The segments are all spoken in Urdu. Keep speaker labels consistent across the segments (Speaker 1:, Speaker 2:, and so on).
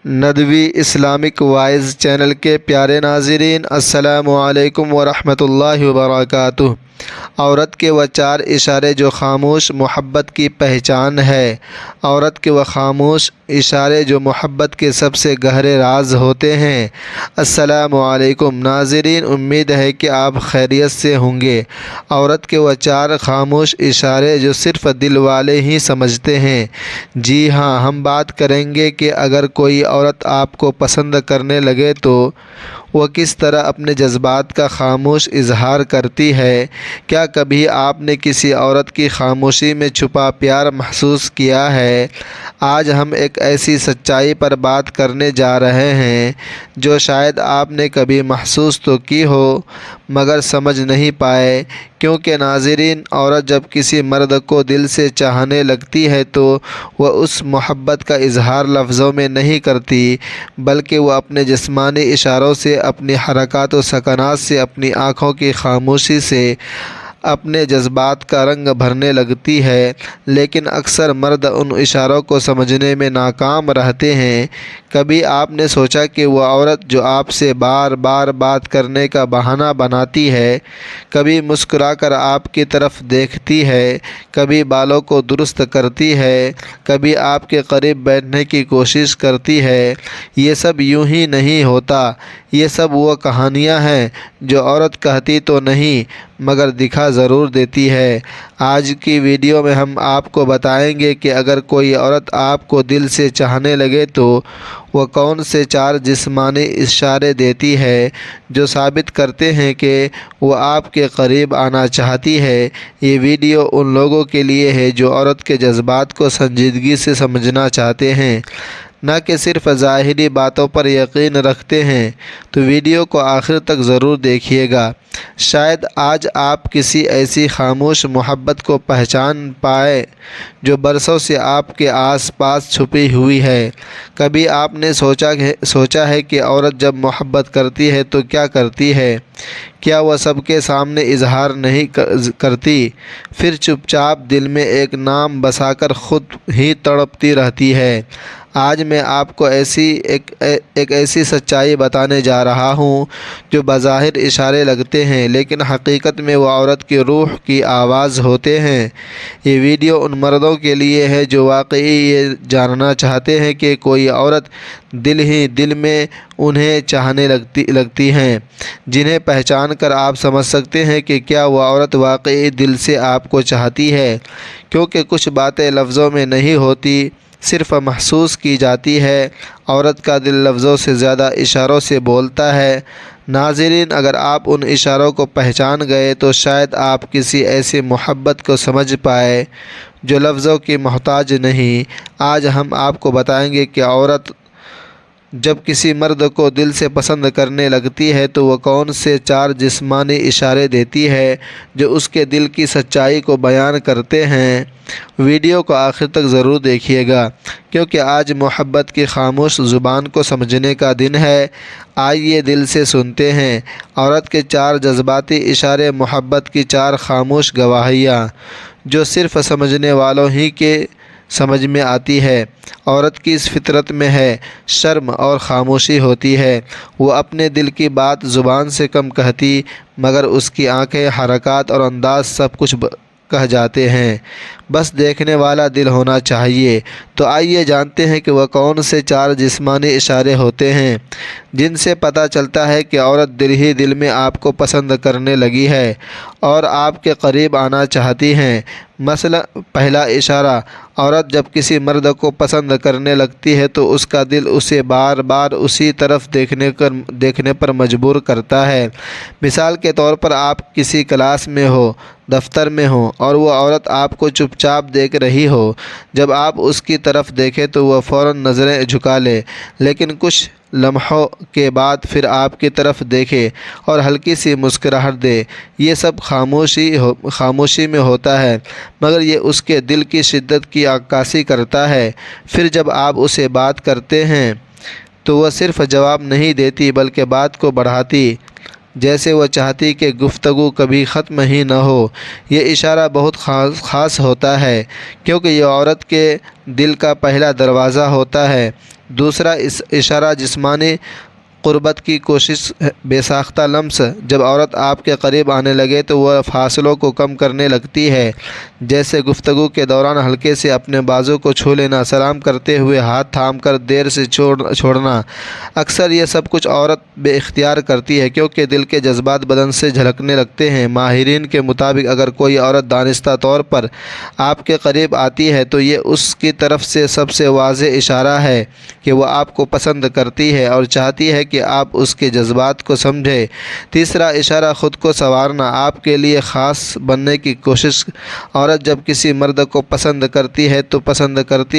Speaker 1: ندوی اسلامک وائز چینل کے پیارے ناظرین، السلام علیکم ورحمۃ اللہ وبرکاتہ۔ عورت کے وہ چار اشارے جو خاموش محبت کی پہچان ہے۔ عورت کے وہ خاموش اشارے جو محبت کے سب سے گہرے راز ہوتے ہیں۔ السلام علیکم ناظرین، امید ہے کہ آپ خیریت سے ہوں گے۔ عورت کے وہ چار خاموش اشارے جو صرف دل والے ہی سمجھتے ہیں۔ جی ہاں، ہم بات کریں گے کہ اگر کوئی عورت آپ کو پسند کرنے لگے تو وہ کس طرح اپنے جذبات کا خاموش اظہار کرتی ہے۔ کیا کبھی آپ نے کسی عورت کی خاموشی میں چھپا پیار محسوس کیا ہے؟ آج ہم ایک ایسی سچائی پر بات کرنے جا رہے ہیں جو شاید آپ نے کبھی محسوس تو کی ہو مگر سمجھ نہیں پائے، کیونکہ ناظرین، عورت جب کسی مرد کو دل سے چاہنے لگتی ہے تو وہ اس محبت کا اظہار لفظوں میں نہیں کرتی، بلکہ وہ اپنے جسمانی اشاروں سے، اپنی حرکات و سکنات سے، اپنی آنکھوں کی خاموشی سے اپنے جذبات کا رنگ بھرنے لگتی ہے۔ لیکن اکثر مرد ان اشاروں کو سمجھنے میں ناکام رہتے ہیں۔ کبھی آپ نے سوچا کہ وہ عورت جو آپ سے بار بار بات کرنے کا بہانہ بناتی ہے، کبھی مسکرا کر آپ کی طرف دیکھتی ہے، کبھی بالوں کو درست کرتی ہے، کبھی آپ کے قریب بیٹھنے کی کوشش کرتی ہے، یہ سب یوں ہی نہیں ہوتا۔ یہ سب وہ کہانیاں ہیں جو عورت کہتی تو نہیں مگر دکھا ضرور دیتی ہے۔ آج کی ویڈیو میں ہم آپ کو بتائیں گے کہ اگر کوئی عورت آپ کو دل سے چاہنے لگے تو وہ کون سے چار جسمانی اشارے دیتی ہے جو ثابت کرتے ہیں کہ وہ آپ کے قریب آنا چاہتی ہے۔ یہ ویڈیو ان لوگوں کے لیے ہے جو عورت کے جذبات کو سنجیدگی سے سمجھنا چاہتے ہیں، نہ کہ صرف ظاہری باتوں پر یقین رکھتے ہیں۔ تو ویڈیو کو آخر تک ضرور دیکھیے گا۔ شاید آج آپ کسی ایسی خاموش محبت کو پہچان پائے جو برسوں سے آپ کے آس پاس چھپی ہوئی ہے۔ کبھی آپ نے سوچا ہے کہ عورت جب محبت کرتی ہے تو کیا کرتی ہے؟ کیا وہ سب کے سامنے اظہار نہیں کرتی، پھر چپ چاپ دل میں ایک نام بسا کر خود ہی تڑپتی رہتی ہے؟ آج میں آپ کو ایک ایسی سچائی بتانے جا رہا ہوں جو بظاہر اشارے لگتے ہیں لیکن حقیقت میں وہ عورت کی روح کی آواز ہوتے ہیں۔ یہ ویڈیو ان مردوں کے لیے ہے جو واقعی یہ جاننا چاہتے ہیں کہ کوئی عورت دل ہی دل میں انہیں چاہنے لگتی ہیں، جنہیں پہچان کر آپ سمجھ سکتے ہیں کہ کیا وہ عورت واقعی دل سے آپ کو چاہتی ہے، کیونکہ کچھ باتیں لفظوں میں نہیں ہوتی، صرف محسوس کی جاتی ہے۔ عورت کا دل لفظوں سے زیادہ اشاروں سے بولتا ہے۔ ناظرین، اگر آپ ان اشاروں کو پہچان گئے تو شاید آپ کسی ایسی محبت کو سمجھ پائے جو لفظوں کی محتاج نہیں۔ آج ہم آپ کو بتائیں گے کہ عورت جب کسی مرد کو دل سے پسند کرنے لگتی ہے تو وہ کون سے چار جسمانی اشارے دیتی ہے جو اس کے دل کی سچائی کو بیان کرتے ہیں۔ ویڈیو کو آخر تک ضرور دیکھیے گا، کیونکہ آج محبت کی خاموش زبان کو سمجھنے کا دن ہے۔ آئیے دل سے سنتے ہیں عورت کے چار جذباتی اشارے، محبت کی چار خاموش گواہیاں جو صرف سمجھنے والوں ہی کے سمجھ میں آتی ہے۔ عورت کی اس فطرت میں ہے، شرم اور خاموشی ہوتی ہے۔ وہ اپنے دل کی بات زبان سے کم کہتی مگر اس کی آنکھیں، حرکات اور انداز سب کچھ کہہ جاتے ہیں، بس دیکھنے والا دل ہونا چاہیے۔ تو آئیے جانتے ہیں کہ وہ کون سے چار جسمانی اشارے ہوتے ہیں جن سے پتہ چلتا ہے کہ عورت دل ہی دل میں آپ کو پسند کرنے لگی ہے اور آپ کے قریب آنا چاہتی ہیں۔ مثلا پہلا اشارہ، عورت جب کسی مرد کو پسند کرنے لگتی ہے تو اس کا دل اسے بار بار اسی طرف دیکھنے پر مجبور کرتا ہے۔ مثال کے طور پر آپ کسی کلاس میں ہو، دفتر میں ہو اور وہ عورت آپ کو چپ چاپ دیکھ رہی ہو۔ جب آپ اس کی طرف دیکھیں تو وہ فوراً نظریں جھکا لے، لیکن کچھ لمحوں کے بعد پھر آپ کی طرف دیکھے اور ہلکی سی مسکراہٹ دے۔ یہ سب خاموشی میں ہوتا ہے مگر یہ اس کے دل کی شدت کی عکاسی کرتا ہے۔ پھر جب آپ اسے بات کرتے ہیں تو وہ صرف جواب نہیں دیتی بلکہ بات کو بڑھاتی، جیسے وہ چاہتی کہ گفتگو کبھی ختم ہی نہ ہو۔ یہ اشارہ بہت خاص ہوتا ہے کیونکہ یہ عورت کے دل کا پہلا دروازہ ہوتا ہے۔ دوسرا اشارہ جسمانی قربت کی کوشش بے ساختہ لمس، جب عورت آپ کے قریب آنے لگے تو وہ فاصلوں کو کم کرنے لگتی ہے، جیسے گفتگو کے دوران ہلکے سے اپنے بازو کو چھو لینا، سلام کرتے ہوئے ہاتھ تھام کر دیر سے چھوڑنا۔ اکثر یہ سب کچھ عورت بے اختیار کرتی ہے کیونکہ دل کے جذبات بدن سے جھلکنے لگتے ہیں۔ ماہرین کے مطابق اگر کوئی عورت دانستہ طور پر آپ کے قریب آتی ہے تو یہ اس کی طرف سے سب سے واضح اشارہ ہے کہ وہ آپ کو پسند کرتی ہے اور چاہتی ہے کہ آپ اس کے جذبات کو سمجھیں۔ تیسرا اشارہ خود کو سنوارنا، آپ کے لیے خاص بننے کی کوشش۔ عورت جب کسی مرد کو پسند کرتی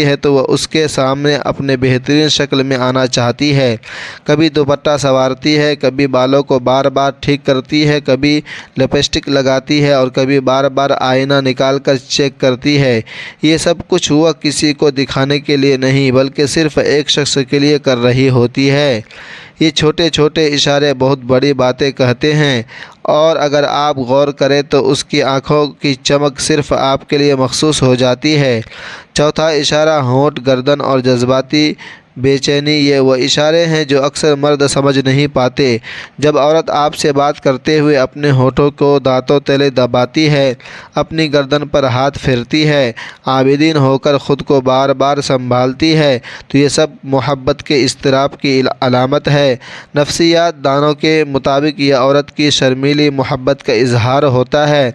Speaker 1: ہے تو وہ اس کے سامنے اپنے بہترین شکل میں آنا چاہتی ہے۔ کبھی دوپٹہ سنوارتی ہے، کبھی بالوں کو بار بار ٹھیک کرتی ہے، کبھی لپسٹک لگاتی ہے اور کبھی بار بار آئینہ نکال کر چیک کرتی ہے۔ یہ سب کچھ وہ کسی کو دکھانے کے لیے نہیں بلکہ صرف ایک شخص کے لیے کر رہی ہوتی ہے۔ یہ چھوٹے چھوٹے اشارے بہت بڑی باتیں کہتے ہیں، اور اگر آپ غور کریں تو اس کی آنکھوں کی چمک صرف آپ کے لیے مخصوص ہو جاتی ہے۔ چوتھا اشارہ ہونٹ، گردن اور جذباتی بے چینی، یہ وہ اشارے ہیں جو اکثر مرد سمجھ نہیں پاتے۔ جب عورت آپ سے بات کرتے ہوئے اپنے ہونٹوں کو دانتوں تلے دباتی ہے، اپنی گردن پر ہاتھ پھیرتی ہے، عابدین ہو کر خود کو بار بار سنبھالتی ہے تو یہ سب محبت کے اضطراب کی علامت ہے۔ نفسیات دانوں کے مطابق یہ عورت کی شرمیلی محبت کا اظہار ہوتا ہے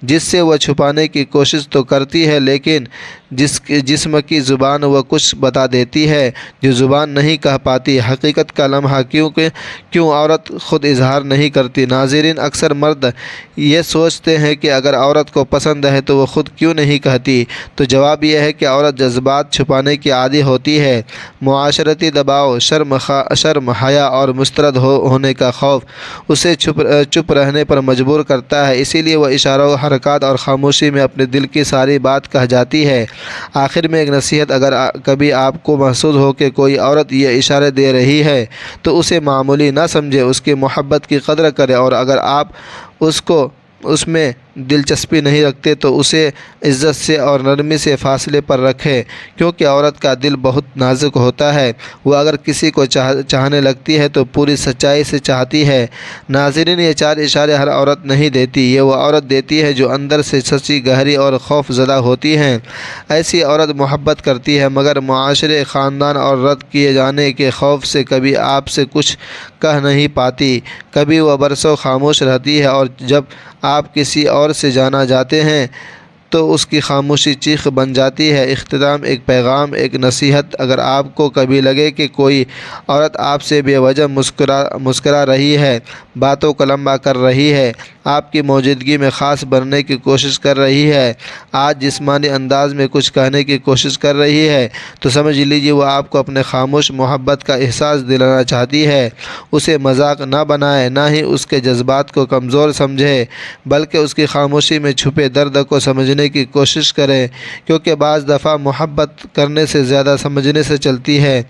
Speaker 1: جس سے وہ چھپانے کی کوشش تو کرتی ہے لیکن جسم کی زبان وہ کچھ بتا دیتی ہے جو زبان نہیں کہہ پاتی۔ حقیقت کا لمحہ کیوں عورت خود اظہار نہیں کرتی؟ ناظرین، اکثر مرد یہ سوچتے ہیں کہ اگر عورت کو پسند ہے تو وہ خود کیوں نہیں کہتی؟ تو جواب یہ ہے کہ عورت جذبات چھپانے کی عادی ہوتی ہے۔ معاشرتی دباؤ، شرم، حیا اور مسترد ہونے کا خوف اسے چپ رہنے پر مجبور کرتا ہے، اسی لیے وہ اشاروں، حرکات اور خاموشی میں اپنے دل کی ساری بات کہہ جاتی ہے۔ آخر میں ایک نصیحت، اگر کبھی آپ کو محسوس ہو کہ کوئی عورت یہ اشارے دے رہی ہے تو اسے معمولی نہ سمجھے، اس کی محبت کی قدر کریں، اور اگر آپ اس میں دلچسپی نہیں رکھتے تو اسے عزت سے اور نرمی سے فاصلے پر رکھیں، کیونکہ عورت کا دل بہت نازک ہوتا ہے۔ وہ اگر کسی کو چاہنے لگتی ہے تو پوری سچائی سے چاہتی ہے۔ ناظرین، یہ 4 اشارے ہر عورت نہیں دیتی، یہ وہ عورت دیتی ہے جو اندر سے سچی، گہری اور خوف زدہ ہوتی ہے۔ ایسی عورت محبت کرتی ہے مگر معاشرے، خاندان اور رد کیے جانے کے خوف سے کبھی آپ سے کچھ کہہ نہیں پاتی۔ کبھی وہ برسوں خاموش رہتی ہے اور جب آپ کسی اور سے جانا جاتے ہیں تو اس کی خاموشی چیخ بن جاتی ہے۔ اختتام، ایک پیغام، ایک نصیحت، اگر آپ کو کبھی لگے کہ کوئی عورت آپ سے بے وجہ مسکرا رہی ہے، باتوں کو لمبا کر رہی ہے، آپ کی موجودگی میں خاص بننے کی کوشش کر رہی ہے، آج جسمانی انداز میں کچھ کہنے کی کوشش کر رہی ہے، تو سمجھ لیجیے وہ آپ کو اپنے خاموش محبت کا احساس دلانا چاہتی ہے۔ اسے مذاق نہ بنائیں، نہ ہی اس کے جذبات کو کمزور سمجھیں، بلکہ اس کی خاموشی میں چھپے درد کو سمجھنے کی کوشش کریں، کیونکہ بعض دفعہ محبت کرنے سے زیادہ سمجھنے سے چلتی ہے۔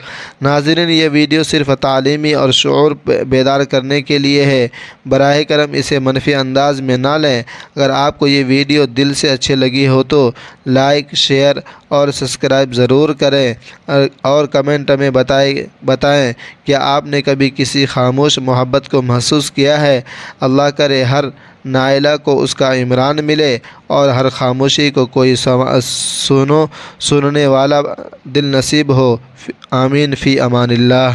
Speaker 1: ناظرین، یہ ویڈیو صرف تعلیمی اور شعور بیدار کرنے کے لیے ہے، براہ کرم اسے منفی انداز میں نہ لیں۔ اگر آپ کو یہ ویڈیو دل سے اچھی لگی ہو تو لائک، شیئر اور سبسکرائب ضرور کریں، اور کمنٹ میں بتائیں کہ آپ نے کبھی کسی خاموش محبت کو محسوس کیا ہے۔ اللہ کرے ہر نائلہ کو اس کا عمران ملے اور ہر خاموشی کو کوئی سننے والا دل نصیب ہو۔ آمین، فی امان اللہ۔